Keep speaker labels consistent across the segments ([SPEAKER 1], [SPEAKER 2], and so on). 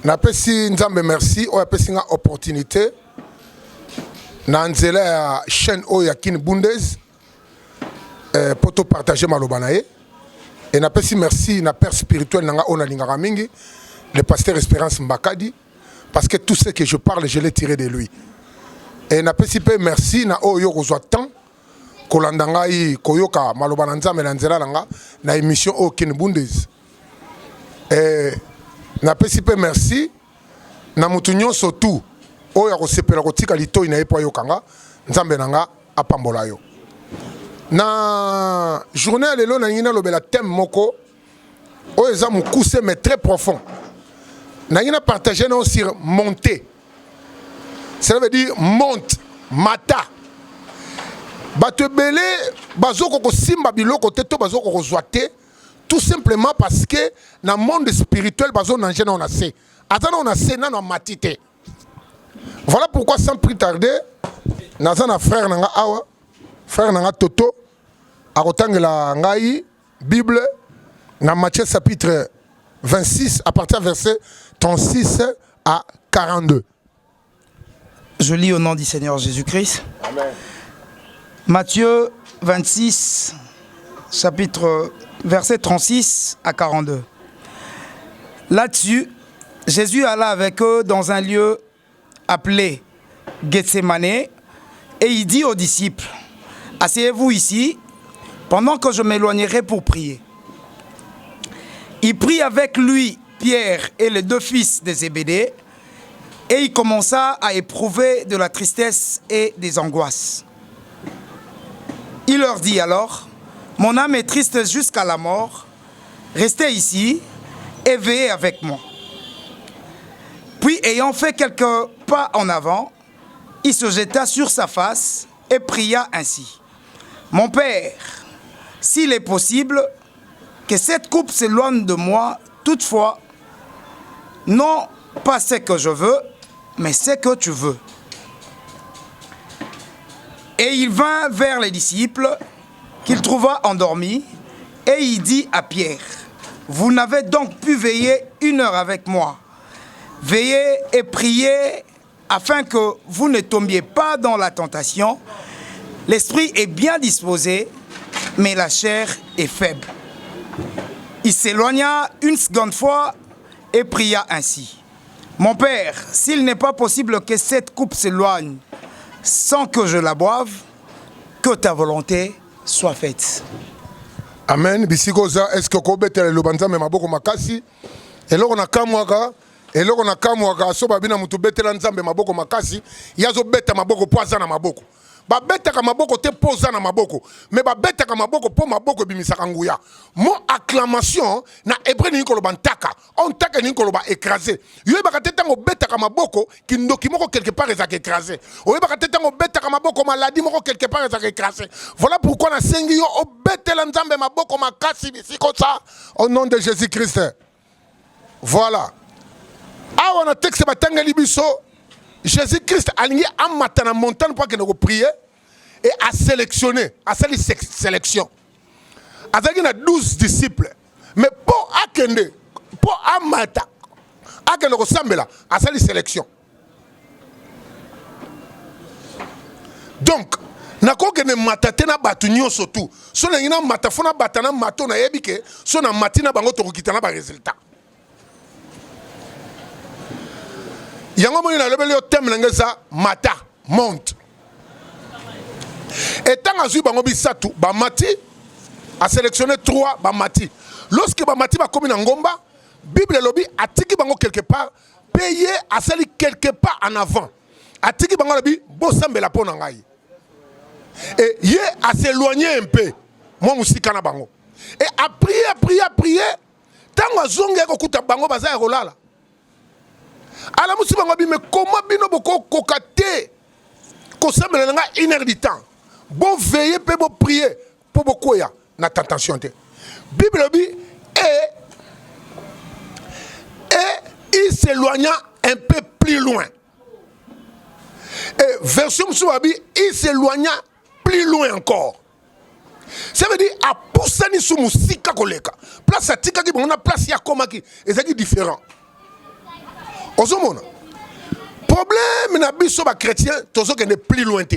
[SPEAKER 1] Napesi nzambe merci o apesi nga opportunité na nzela ya chaîne o ya Kin Bundes pour te partager maloba na ye et napesi merci na père spirituel nanga ona lingaka mingi le pasteur Espérance Mbakadi parce que tout ce que je parle je l'ai tiré de lui et napesi pe merci na oyo kozwa temps kolanda ngai koyoka maloba na nzambe na nzela nanga na émission o Kin Bundes et napesi pe merci na mutu nyonso tu oyo akosepela kotika litoi na ye po ayokanga nzambe nanga apambola yo na journée ya lelo na ngi nalobela thème moko oyo eza mokuse mais très profond na ngi na partager na sur monter, ça veut dire monte mata bato ebele bazoko kosimba biloko te to bazoko kozwa te tout simplement parce que dans le monde spirituel, on a assez. Attends, on a assez, on a matité. Voilà pourquoi, sans plus tarder, nous avons un frère Nanga Awa, frère Nanga Toto, à la Ngai, Bible, dans Matthieu chapitre 26, à partir du verset 36 à 42.
[SPEAKER 2] Je lis au nom du Seigneur Jésus-Christ.
[SPEAKER 1] Amen.
[SPEAKER 2] Matthieu 26, chapitre versets 36 à 42. Là-dessus, Jésus alla avec eux dans un lieu appelé Gethsémane et il dit aux disciples, « Asseyez-vous ici pendant que je m'éloignerai pour prier. » Il prit avec lui Pierre et les deux fils de Zébédée et il commença à éprouver de la tristesse et des angoisses. Il leur dit alors, « Mon âme est triste jusqu'à la mort. Restez ici et veillez avec moi. » Puis, ayant fait quelques pas en avant, il se jeta sur sa face et pria ainsi. « Mon Père, s'il est possible, que cette coupe s'éloigne de moi, toutefois, non pas ce que je veux, mais ce que tu veux. » Et il vint vers les disciples qu'il trouva endormis, et il dit à Pierre, « Vous n'avez donc pu veiller 1 heure avec moi. Veillez et priez afin que vous ne tombiez pas dans la tentation. L'esprit est bien disposé, mais la chair est faible. » Il s'éloigna une seconde fois et pria ainsi, « Mon Père, s'il n'est pas possible que cette coupe s'éloigne sans que je la boive, que ta volonté soit faite. »
[SPEAKER 1] Amen. Bisikoza, est-ce que vous avez le banza mais maboko makasi? Et là on a kamwaka, so babina mutu betela nzambe maboko makasi, yazo beta maboko poza na maboko. Ba beta ka maboko te poza na maboko, mais ba beta ka maboko po maboko bimisaka nguya. Mon acclamation na hébreu ni ko lobantaka, on taka ni ko loba écraser. Yo ba kateta ngo beta ka maboko ki ndoki moko quelque part ezaka écraser. O ba kateta ngo beta ka maboko maladie moko quelque part ezaka écraser. Voilà pourquoi na sengi yo o betela nzambe maboko makasi bisiko ça au nom de Jésus-Christ. Voilà. Ah on a texte batanga libiso. Jésus-Christ a lié en matin en montagne pour que nous prions et a sélectionné, a fait sélection. Il y a 12 disciples. Mais pour Akende, pour Amata, Akende Rosambela, a fait sélection. Donc, na ko que ne matate na batu nyonso tu. So na ina matafona batana mato na yebike, so na matina bango to kitana ba résultat. Yango moni na lebeli o thème ngeza mata monte. Et tant azui bango bisatu ba mati a sélectionné 3 ba mati. Lorsque ba mati ba komi na ngomba, Bible lobi atiki bango quelque part, payer a sali quelque part en avant. Atiki bango lobi bosambela pona ngai. Et yé a s'éloigner un peu. Moi musika na bango. Et a prier. Tant azonge ko kuta bango baza rolala. Alors, mais comment bino boko kokate ko sembele nga 1 heure du temps. Bon veiller pe bon prier pour beaucoup ya na tentation te. Bible dit et il s'éloigna un peu plus loin. Et version Msuabi, il s'éloigna plus loin encore. Ça veut dire à poussani sous musika koleka. Place à tika ki on a place ya komaki et ça dit différent. Ozomona. Problème na biso ba chrétien, tozo kende plus loin te.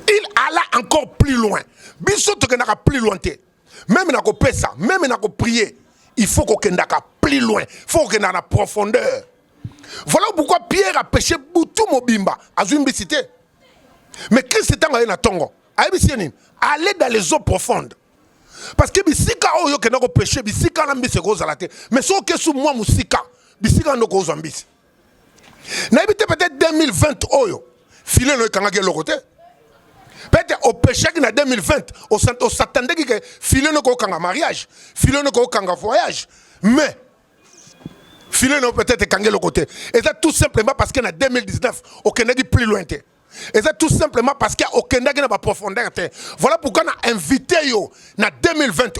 [SPEAKER 1] Il alla encore plus loin. Biso to kende plus loin te. Même na ko pesa, même na ko prier, il faut qu'on kende plus loin. Il faut qu'on ait la profondeur. Voilà pourquoi Pierre a péché Boutou Mobimba, à une cité. Mais Christ est en train tongo. Allez dans les eaux profondes. Parce que bisika oyo ke nako péché, bisika na mbisi ko zalate. Mais so ke sou moi musika, bisika no ko zambisi. Na ebité peut-être 2020 oyo, filé no kanga ke lokote. Peut-être au péché qui na 2020, on s'attendait que filé no ko kanga mariage, filé no ko kanga voyage. Mais filer non peut-être kangé le côté. Et c'est tout simplement parce qu'en 2019, au Kennedy plus loin. Et c'est tout simplement parce qu'il y a aucun n'a pas profondeur. Voilà pourquoi on a invité yo en 2020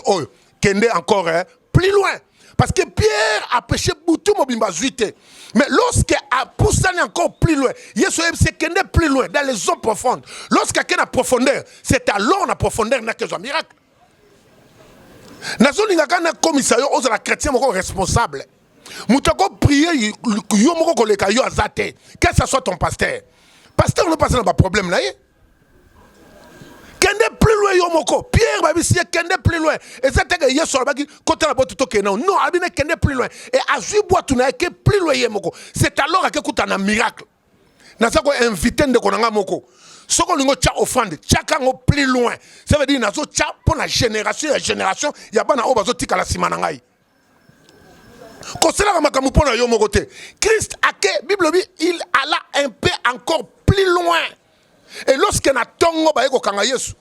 [SPEAKER 1] Kennedy encore plus loin. Parce que Pierre a péché Boutou Mobimba zuité. Mais lorsqu'il a poussé encore plus loin, c'est Kennedy plus loin, dans les zones profondes. Lorsqu'il y a une profondeur, c'est alors la profondeur n'a que un miracle. Nazo lingaka commissaire aux la chrétien responsable. Moutako prier yo moko koleka yo azate. Que ce soit ton pasteur. Pasteur ne passe pas problème là. Kende plus loin yo moko. Pierre babi si kende plus loin. Et ça te que yeso baki côté la boîte to non. Non, abine kende plus loin. Et azui boîte na ke plus loin yo moko. C'est alors que kuta na miracle. Na ça ko inviter de konanga moko. Soko lingo tcha offrande, tchaka ngo plus loin. Ça veut dire nazo tcha pour la génération et génération, ya bana obazo tika la simana ngai. Christ a que Bible dit il alla un peu encore plus loin. Et lorsqu'il a tongo ba eko kanga Yesu.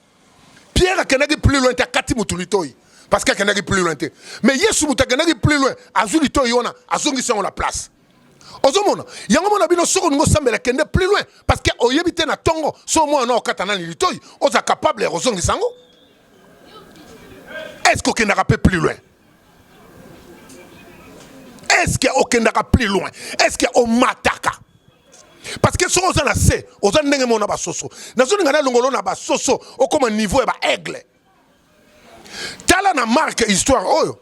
[SPEAKER 1] Pierre a kenagi plus loin ta kati mutulitoi parce qu'il a kenagi plus loin. Mais Yesu mutakenagi plus loin azulitoi yona azongi sur la place. Ozomona yango mona bino soko ngo sambela kende plus loin parce que oyebite na tongo so mo na okatana litoi oza capable rozongi sango. Est-ce qu'on n'a pas plus loin? Est-ce qu'il y a aucun plus loin? Est-ce qu'il y a au mataka? Parce que si on a assez, on a un monde à soso. Nous avons un soso au comme niveau et aigle. Tala na marque histoire oh.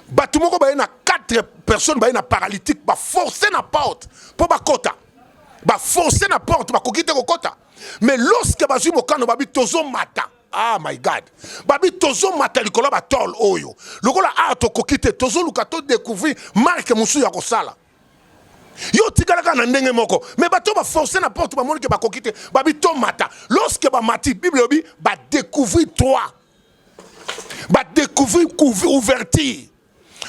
[SPEAKER 1] Batumoko ba na 4 personnes ba na paralytique ba forcer na porte pour ba kota. Ba forcer na porte ba kokite ko kota. Mais lorsque ba zimo kano ba bitozo mata. Ah my God. Babi tozo mata likolo ba tol oyo. Lokola ato kokite tozo lukato découvrir marque musu ya kosala. Yo tikalaka na ndenge moko. Mais bato ba forcer na porte ba moni ke ba kokite babi to mata. Lorsque ba mati Bible obi ba découvrir toi. Ba découvrir ouverture.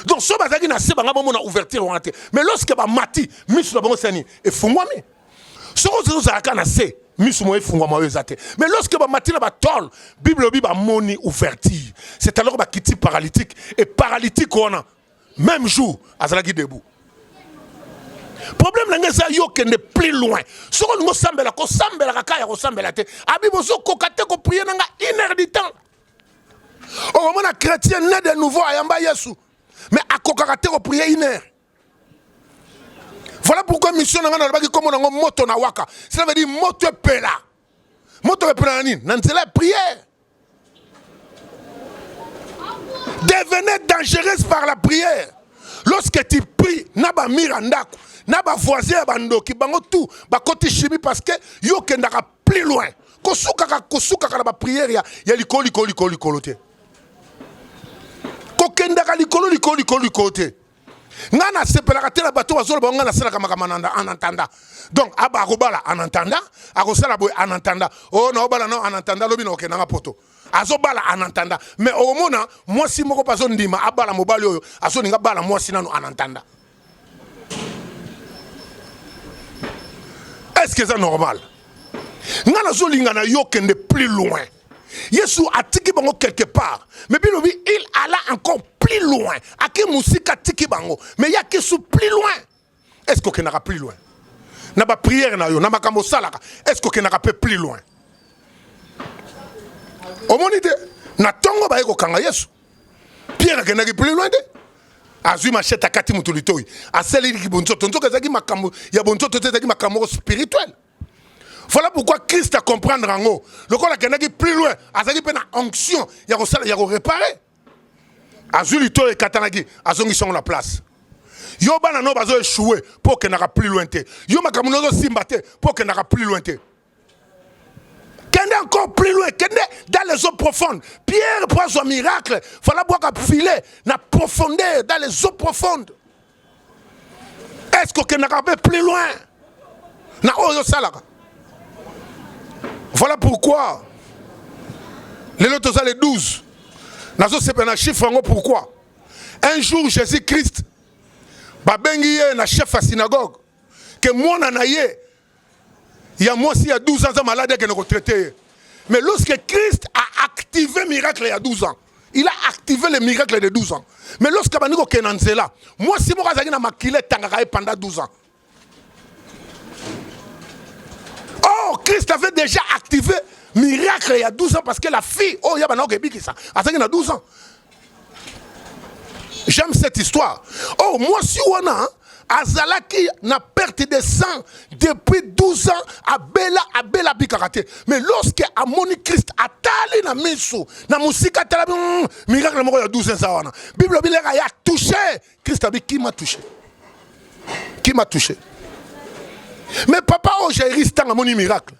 [SPEAKER 1] Donc so bazaki na se banga mona ouverture wanté. Mais lorsque ba mati misu na bango sani e fungwami. So zo zaka na se mais lorsque ba matina ba tol, Bible ba moni ouverture. C'est alors ba kiti paralytique et paralytique on a même jour azalaki debout. Problème nga ça yo kende plus loin. Soko ngo sambela ko sambela kaka ya ko sambela te. Abi bozo ko kate ko prier nga 1 heure du temps. O mona chrétien né de nouveau ayamba Yesu. Mais akokaka te ko prier 1 heure. Voilà pourquoi mission n'a pas dit comme on a moto na waka. Ça veut dire moto pela. Moto pela nani? C'est la prière. Devenez dangereuse par la prière. Lorsque tu pries, naba mirandako, naba voisin bandoki, bango tout, ba côté chimie parce que yo kendaka plus loin. Kosuka na ba prière ya likoli te. Ko kendaka likoli te. Ngana sepelaka te la bateau bazolo ba ngana sala kama en entendant. Donc aba robala en entendant, akosala boy en entendant. Oh no bala no en entendant lobi no kenanga poto. Azobala en entendant. Mais au mona moi si moko pazo ndima abala mobali oyo azo ninga bala moi si nanu en entendant. Est-ce que c'est normal? Ngana zo lingana yo kende plus loin. Yesu a tiki bango quelque part. Mais bien il alla encore plus loin. Ake musika tiki bango. Mais il y a qui sont plus loin. Est-ce qu'on n'ira plus loin? Na ba prière na yo, na makambo salaka. Est-ce qu'on n'ira pas plus loin? Omonite na tongo ba eko kanga Yesu. Pierre ke n'ira plus loin de. Azui machete akati mutulitoi. Aseli ki bonzoto. Nzoka zaki makambo ya bonzoto zaki makambo spirituel. Voilà pourquoi Christ a comprendre en haut. Le corps a plus loin. Azali pena onction. Il y a réparer. Azulito et Katanagi. Azongi sont la place. Yo bana no bazo échouer pour que n'a plus loin te. Yo makambo no simbate pour que n'a plus loin te. Kende encore plus loin, kende dans les eaux profondes. Pierre pour son miracle, fallait boire qu'à filer na profondeur dans les eaux profondes. Est-ce que n'a pas plus loin? Na oyo salaka. Voilà pourquoi les autres les 12. Nazo c'est un chiffre pourquoi. Un jour Jésus-Christ babengi na chef à synagogue que moi nanaye il y a moi aussi il y a 12 ans malade que nous retraité. Mais lorsque Christ a activé le miracle il y a 12 ans, il a activé le miracle de 12 ans. Mais lorsque baniko kenanzela, moi si moi zaki na makile tangaka pendant 12 ans. Oh, Christ avait déjà activé le miracle il y a 12 ans parce que la fille, oh, il y a banako qui ça, a 12 ans. J'aime cette histoire. Oh, moi si on a Azalaki n'a perte de sang depuis 12 ans à Bela Bikarate. Mais lorsque Amoni Christ a tali na miso, na musika tala miracle moko ya 12 ans ça wana. Bible bilera ya touché. Christ a dit qui m'a touché? Qui m'a touché? Mais papa oh j'ai risque tant Amoni miracle.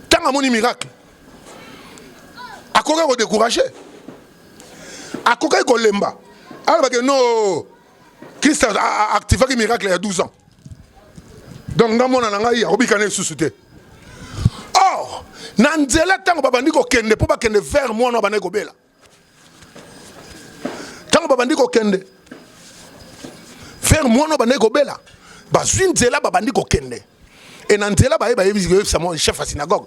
[SPEAKER 1] Tant Amoni miracle. Akoka ko décourager. Akoka ko lemba. Alors que non Christ a activé le miracle il y a 12 ans. Donc, dans mon ananga, il y a obikane suscité. Or, nanzela tango babandiko kende, pour pas kende vers moi, non baneko bela. Tango babandiko kende, vers moi, non baneko bela. Bazwin zela babandiko kende. Et nanzela ba yebi sa mon chef à synagogue.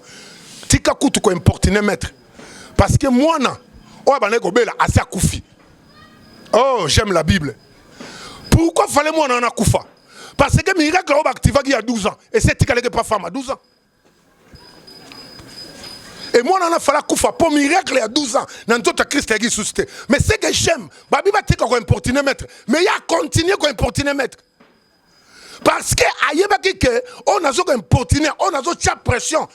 [SPEAKER 1] Tika kutu ko importuner maître. Parce que moi, na, oh baneko bela, asa koufi. Oh, j'aime la Bible. Pourquoi fallait-moi en akoufa? Parce que le miracle a activé il y a 12 ans. Et c'est qu'il pas femme à 12 ans. Et moi, on a fallu koufa pour miracle il y a 12 ans. Dans tout Christ qui suscité. Mais c'est que j'aime. Babi va te qu'on importuner maître. Mais il y a continué qu'on importuner maître. Parce que aïeba que on a zo importuner, on a zo tcha pression.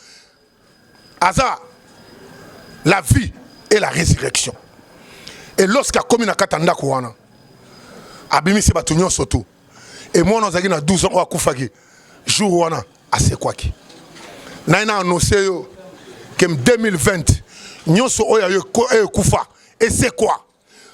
[SPEAKER 1] Aza la vie et la résurrection. Et lorsqu'il a commis na katanda kouana. Abimi se batunyo soto. Et moi nous avons 12 ans à Koufagi. Jour wana assez quoi qui. Naina annoncé que 2020 nyonso oya yo kufa. Et c'est quoi?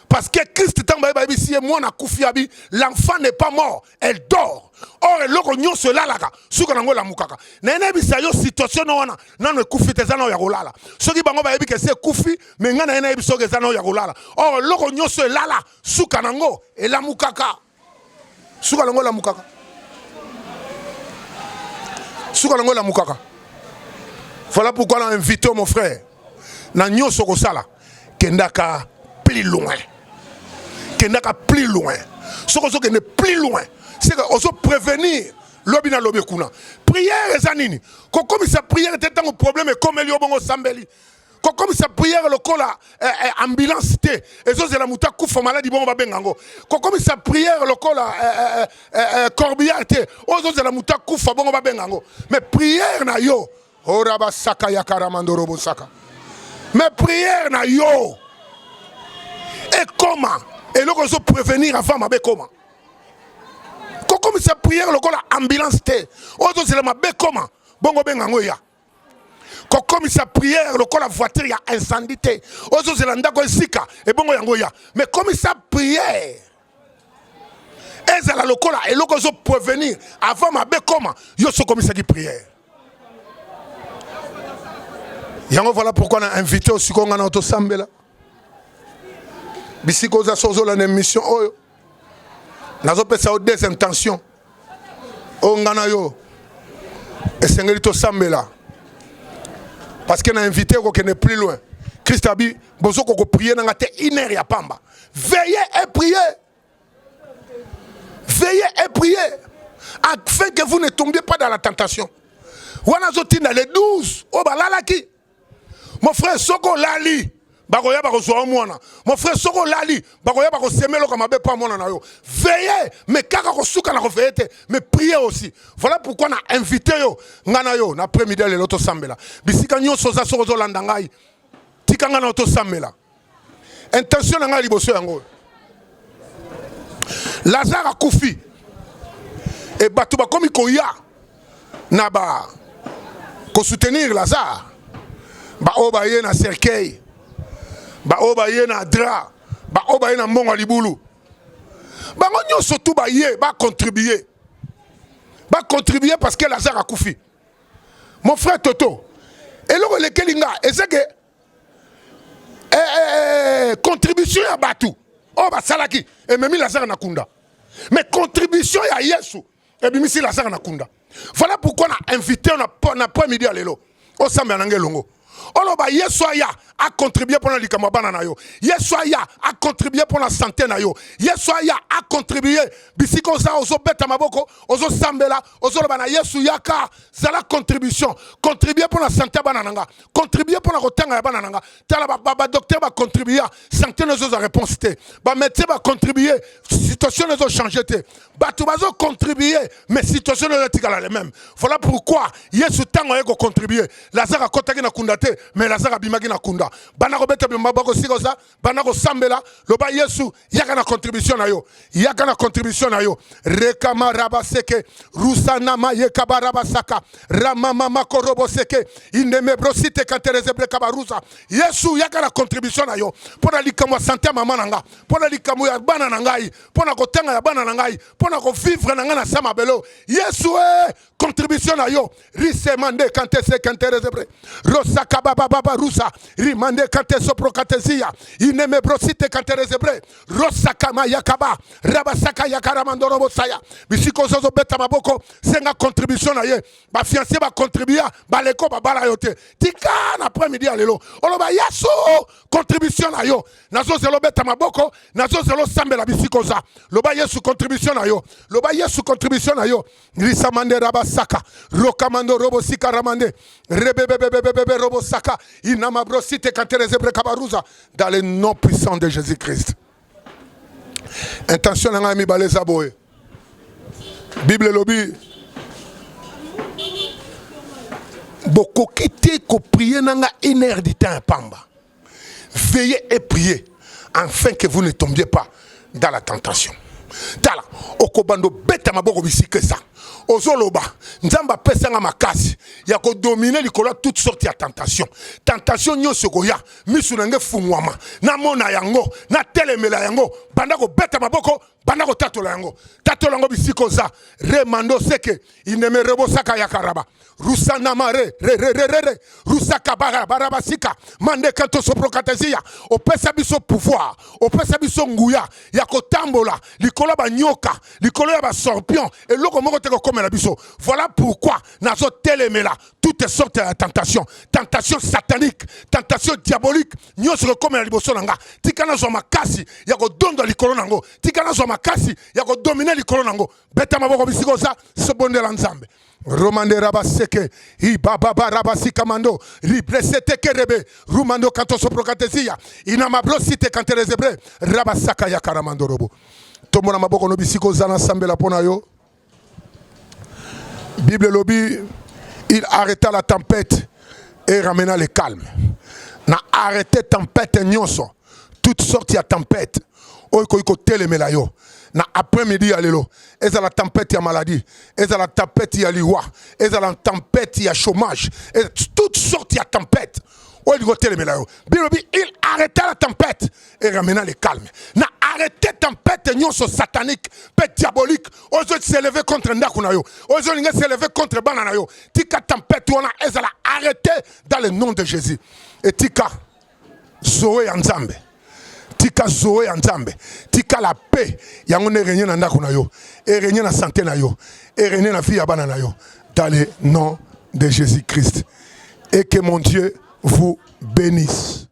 [SPEAKER 1] Parce que Christ tamba ba ici moi na kufiabi, l'enfant n'est pas mort, elle dort. Or eloko nyonso lalaka, suka nango la mukaka. Naina bisa yo situation wana, nano kufi tezana ya kolala. Soki bango ba yebi que c'est kufi, mais ngana naina biso ke zana ya kolala. Or eloko nyonso lala, suka nango et la mukaka. Suka nango la mukaka. Suka nango la mukaka. Voilà pourquoi on a invité mon frère. Na nyonso ko sala, kendaka plus loin. Kendaka plus loin. Ce qu'on est plus loin, c'est qu'on doit prévenir l'obina l'obekuna. Prière zanini. Comme ça prière était un problème comme il y a bon sambeli. Comme ça prière le col ambulance té. Et ça c'est la muta kufa maladie bon va bengango. Comme ça prière le col corbillard té. Oh ça c'est la muta kufa bon va bengango. Mais prière na yo. Oraba saka yakaramando robo saka. Mais prière na yo. Et comment? Et là, on doit prévenir avant ma comment? Comme ça prière le col ambulance té. Oh ça c'est la ma comment? Bon bengango ya. Comme ça prière le col la voiture ya incendie té. Oh ça c'est la ndako sika et bon yango ya. Mais comme ça prière. Et ça la le col et là on doit prévenir avant ma comment? Yo so comme ça qui prière. Yango voilà pourquoi on a invité au Sikonga na auto sambela. Bisiko za sozo la émission oyo. Nazo pesa au des intentions. O ngana yo. Et sengelito sambela. Parce qu'on a invité qu'on est plus loin. Christ a dit bozo ko prier na ngate iner ya pamba. Veillez et priez. Veillez et priez afin que vous ne tombiez pas dans la tentation. Wana zotina les 12 o balalaki. Mon frère Soko Lali, bagoya bako zo mwana. Mon frère Soko Lali, bagoya bako semelo kama be pa mwana na yo. Veillez, mais kaka ko suka na ko veillez, mais priez aussi. Voilà pourquoi on a invité yo ngana yo na après-midi le loto sambela. Bisika nyonso za sozo landangai. Tika ngana loto sambela. Intention nga liboso yango. Lazare a koufi. Et Batouba comme koya naba ko soutenir Lazare. Ba oba ye na cercueil. Ba oba ye na dra. Ba oba ye na mbongo libulu. Ba ngonyo surtout ba ye ba contribuer. Ba contribuer parce que Lazare a koufi. Mon frère Toto. Et là le kelinga et c'est que contribution à Batou. Oh ba salaki et même Lazare na kunda. Mais contribution à Yesu et bien si Lazare na kunda. Voilà pourquoi on a invité on a pas midi à l'élo. Au Samba Longo. Oloba Yesoya a contribué pour la likamabana na yo. Yesoya a contribué pour la santé na yo. Yesoya a contribué bisiko za ozo beta maboko, ozo sambela, ozo lobana Yesuya ka zala contribution, contribuer pour la santé banananga, contribuer pour la rotanga banananga. Tala ba docteur ba contribuer, santé nos autres réponses té. Ba médecin ba contribuer, situation nos autres changer té. Ba tubazo contribuer, mais situation nos autres les mêmes. Voilà pourquoi Yesu tango eko contribuer. Lazare a contacté na kundate. Mais Lazare abimaki na kunda bana ko beta bimba ko sikoza bana ko sambela loba Yesu yaka na contribution na yo rekama rabaseke rusana maye kabarabasaka ramama makorobo seke indeme brosite kantereze breka barusa Yesu yaka na contribution na yo pona likamwa santé mama nanga pona likamwa ya bana nangai pona ko tanga ya bana nangai pona ko vivre nanga na sama belo Yesu contribution na yo risemande kantese kantereze bre rosaka baba rusa rimande kante sopro katezia ineme brosite kanterezebre rosaka mayakaba rabasaka yakaramando robosaya bisiko zozo beta maboko senga contribution na ye ba fiancé ba contribuer ba leko ba bala yote tika na après-midi alelo oloba Yesu contribution na yo nazo zelo beta maboko nazo zelo sambela bisiko za loba Yesu contribution na yo loba Yesu contribution na yo risamande rabasaka rokamando robosika ramande rebebebebebe robosaka inamabrosite kanterezebре kabaruza dans le nom puissant de Jésus-Christ. Intention na ngami baleza boye. Bible lobi boko kite ko prier nanga 1 heure du temps pamba. Veillez et priez afin que vous ne tombiez pas dans la tentation. Tala okobando beta maboko bisike ça. Ozoloba nzamba pesanga makasi ya ko dominer likolo toutes sortes de tentation nyoso koya misu nange fungwama na mona yango na telemela yango banda ko beta maboko banda ko tatola yango bisiko za remando seke ineme rebosaka yakaraba rusana mare re rusaka baraba sika mande kanto soprokatezia opesa biso pouvoir opesa biso nguya ya ko tambola likolo ba nyoka likolo ya ba scorpion et loko moko te ko la biso. Voilà pourquoi nazo telemela toutes sortes de tentations sataniques, tentations diaboliques, nyos comme la liboso nanga. Tikana zo makasi ya ko dondo likolo nango. Tikana zo makasi ya ko dominer likolo nango. Beta maboko bisiko za se bonde la nzambe. Romande rabaseke i baba rabasika mando ripresete kerebe rumando kanto soprokatezia ina mabrosite kanterezebre rabasaka ya karamando robo. Tomona maboko no bisiko za na sambela pona yo. Bible lobby, il arrêta la tempête et ramena le calme. Na arrêté tempête nyonso, toutes sortes de tempêtes. Oiko iko telemela yo. Na après-midi alelo, eza la tempête ya maladie, eza la tempête ya liwa, eza la tempête ya chômage, toutes sortes de tempêtes. Il arrêta la tempête et ramena le calme. Na arrêté tempête nyonso satanique, pet diabolique. Ozo s'élever contre ndakunayo. Ozo linga s'élever contre bananayo. Tika tempête wana ezala arrêté dans le nom de Jésus. Et tika zoé nzambe. Tika zoé nzambe. Tika la paix yango ne régner na ndakunayo. Et régner na santé na yo. Et régner na vie ya bananayo. Dans le nom de Jésus-Christ. Et que mon Dieu vous bénisse.